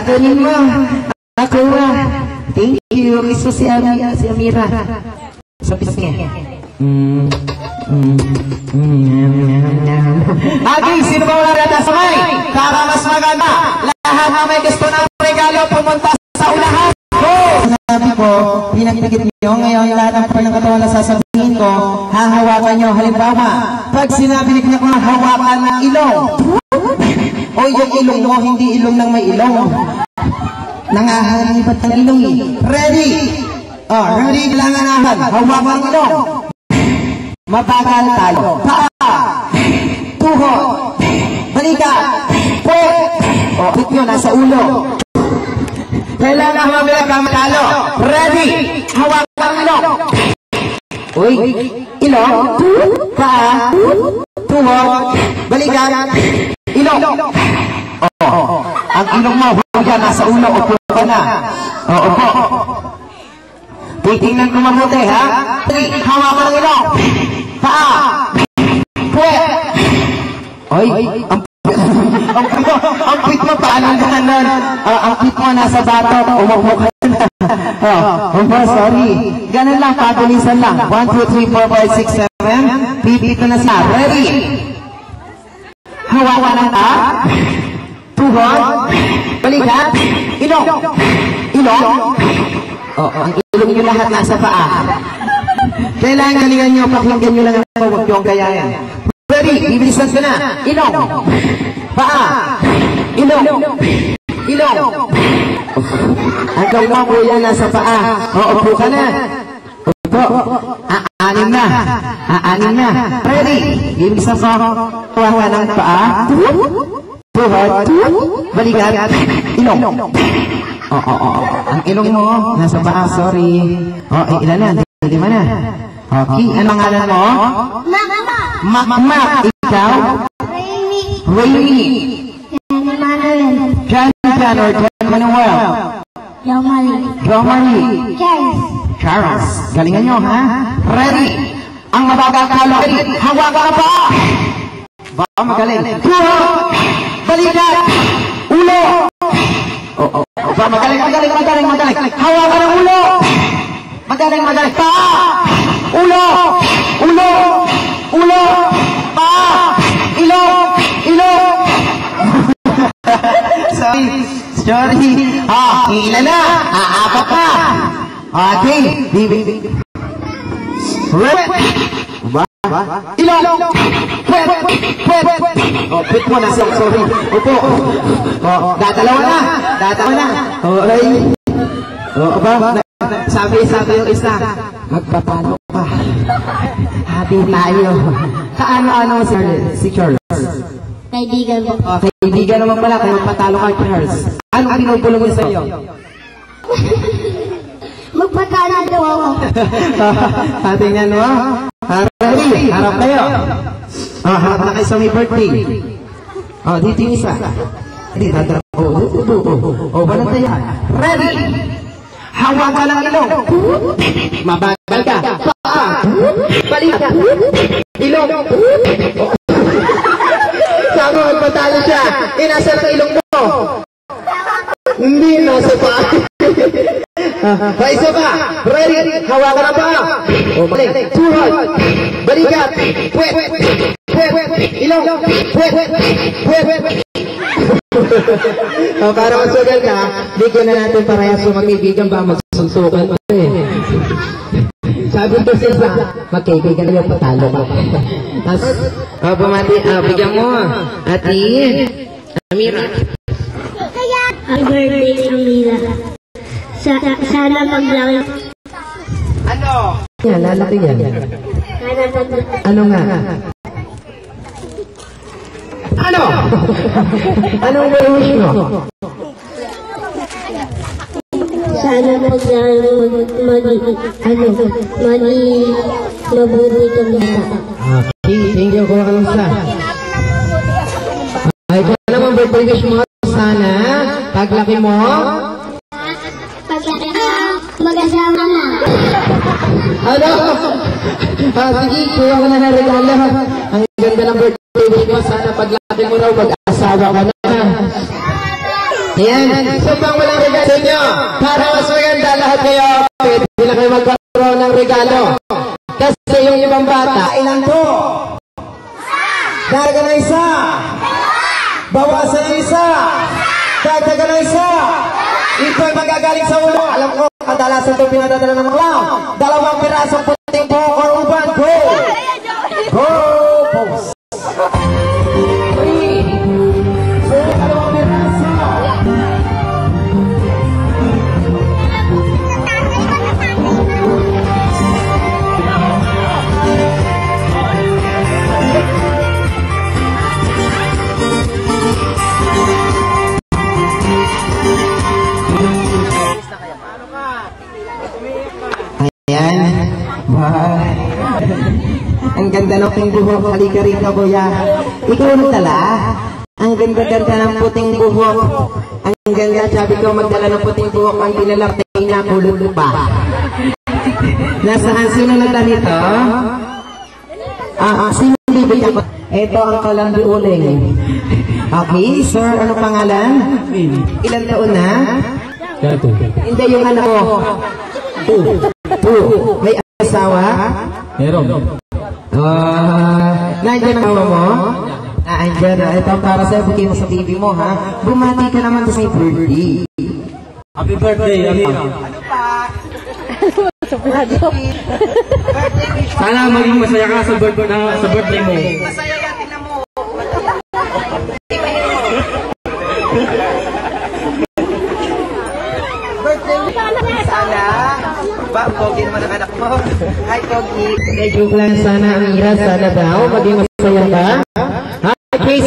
Kunin mo. Ako thank you. Gusto si Amira. Sa pisngi. Okay, sino ba wala natasabay? Para mas maganda, lahat na may gusto ng regalo pumunta sa unahan. Sabi ko, pinagpigit nyo ngayon lahat ng panangkatawa na sasabihin ko, hahawakan nyo. Halimbawa, pag sinabi niyo ko hawakan ng ilong, o yung ilong mo, hindi ilong ng may ilong, nangahalibat ng ilong. Ready? Ready, kailangan naman. Hawakan ng ilong. Mabagal tayo. Paa, tuhod, balikat, puwet. Hit nyo, nasa ulo. Kailangan mabila ka matalo. Ready? Hawakan ang ilong. Uy, ilong, paa, tuhod, balikat, ilong. Ang ilong mo, huwag nasa ulo, upo ka na. Upo. Titingnan ko mabuti, ha? Hawakan ang ilong. Paa, puwet. Uy, ang pit mo, paano ganon? Ang pit mo nasa batok, umupo ka na. Sorry. Ganon lang, pabilisan lang. 1, 2, 3, 4, 5, 6, 7. Pipito na siya. Ready? Hawakan ang ta. Tuhod. Balikat. Ilong. Ilong. Ang ilong nyo lahat nasa paa. Kailangan galingan nyo, pakinggan nyo lang ang huwag nyo ang gayayan. Ready? Bibilisan ka na. Ilong. Paa. Ilong. Ilong. Ang gawa mo yan nasa paa. Upo ka na. Upo. Aanim na. Aanim na. Ready? Bibilisan ko. Hawakan ng paa. Tuhod. Balikat. Ilong. Ang ilong mo nasa paa. Sorry. Ilan na? Lima na. Okay. Anong ngalan mo? Mak. Ikaw? Rainy. Jan or Jan Manuel? Jomari. Charles. Galingan nyo, ha? Ready? Ang mabagal kalo. Hawakan pa! Baka magaling. Tuhod! Balikat! Ulo! Magaling. Hawakan ang ulo! Magaling. Pa! Ulo! Pa! Ilong! Sorry. Ilan na? Apat na. Okay. Ilong! Puwet! Pit mo na. Sorry. Upo. Dadalawa na. Okay. Sabi yung isa, magpapano pa. Happy tayo. Kaano si Charles? Kaibigan mo. Kaibigan naman pala kung magpatalo ka, Charles. Anong pinupulong niya sa iyo? Magpatalo daw ako. Tingnan mo. Ready? Harap kayo. Harap na kayo sa may birthday. Dito yung isa. Dito. Balang tayo. Ready? Hawakan ang ilong. Mabagal ka. Paa. Balikat. Ilong. Sabi mo, magpatalo siya. Inasa ang ilong mo. Hindi, nasa paa. Isa pa. Ready? Hawakan ang paa. Balik. Tuhod. Balikat. Puwet. Ilong. Puwet. Para masugal ka, bigyan na natin parehas sa magkaibigan ba magsuntukan pa Sabi ko siya, magkaibigan na yung patalo ka. Tapos, bigyan mo, Ate Amira. Happy birthday, Amira. Sana maglaki. Ano? Yan, lalaki yan. Ano nga? Anong wish mo? Sana mabuti kami. Okay, thank you. Kuha ka lang sa. Ay, kung naman birthday wish mo, sana, paglaki mo, mag-asama na. Sige, kuha ka na regalo. Ang ganda ng birthday wish mo, sana paglaki mo raw, mag-asawa ka na. Yan. So, pang walang regalo sa inyo. Para mas maganda lahat kayo, pwede na kayo magkaroon ng regalo. Kasi yung ibang bata, ilan to? Dagdagan na isa. Bawasan na isa. Dagdagan na isa. Ito ay magagaling sa ulo. Alam ko, kadalasan ito pinadadala ng mga dalawang pirasong puting buhok or uban. Go! Go! Pose! So, dalawang piraso. Ayan. Wow. Ang ganda ng puting buhok. Halika rito, kuya. Ikaw nagdala. Ang ganda-ganda ng puting buhok. Ang ganda, sabi ko magdala ng puting buhok. Ang pinalartay na kulot pa. Nasaan? Sino nagdala nito? Sino bibig ako? Ito ang kalambi uling. Okay, sir, ano pangalan? Ilan taon na? Hindi, yung anak ko. May asawa? Meron. Nandiyan ang awa mo? Nandiyan na. Ito para sa'yo, bukay mo sa baby mo, ha? Bumati ka naman sa birthday. Happy birthday, Amira. Sana maging masaya ka sa birthday mo. Masaya yan, tingnan mo. Sana, Pogi naman ang anak mo. Hi, Pogi. Joke lang sana, Amira. Sana daw, maging masaya ka. Hi, Chris.